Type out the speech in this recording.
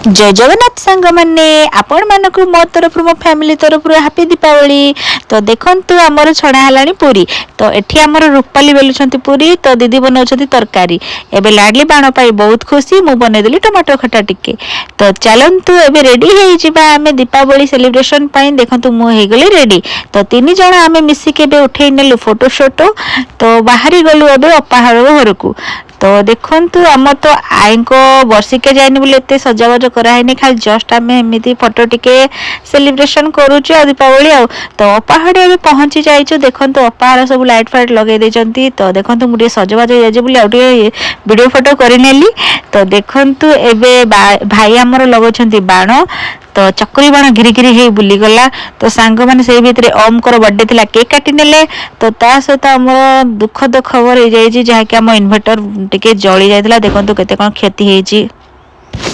जय जगन्नाथ सांग मैंने आपण मानक मो तरफ मो फैमिली तरफ हापी दीपावली। तो देखंतु आमर छणा हलानी पूरी। तो एठी आमर रूपाली बेलुछंती पूरी तो दीदी बनाउछंती तरकारी। एबे लाडली बाण पाई बहुत खुशी मु बने देली टमाटो खटा टिके। तो चलंतु एबे रेडी हे जिबा आमे दीपावली सेलिब्रेशन पाई। देखंतु मु हे गली रेडी। तो तीन जण आमे मिसी के बे उठेइ नेलु फोटो शोटो। तो बाहरी गलु एबे अपाहार घरकू। तो देखंतु आम तो आई को वर्षिका जाइनी बोले एते सजावज कराइनी खाली जस्ट आम एमती फोटो टिके सेलिब्रेशन करूचु आ दीपावली आ। तो अपाहाड़ी अभी पहुंची जाइछु। देखंतु अपाहार सब लाइट फाइट लगे देचंती। तो देखंतु मुझे सजबाज हो जाइए बोली आउटे वीडियो फोटो करिनेली। तो देखंतु एबे भाई हमर लगोछंती बाण। तो चक्री बाण घिरी घिरी हे बुली गला। तो सांग माने सेई भितरे ओम कर बर्थडे थिला केक काटी नेले। तो ता सहित हमर दुखद खबर हो जाइए जहाँकि आम इन्वर्टर टिके जली जाइतिला। देखंतु केते कोन क्षति हेची।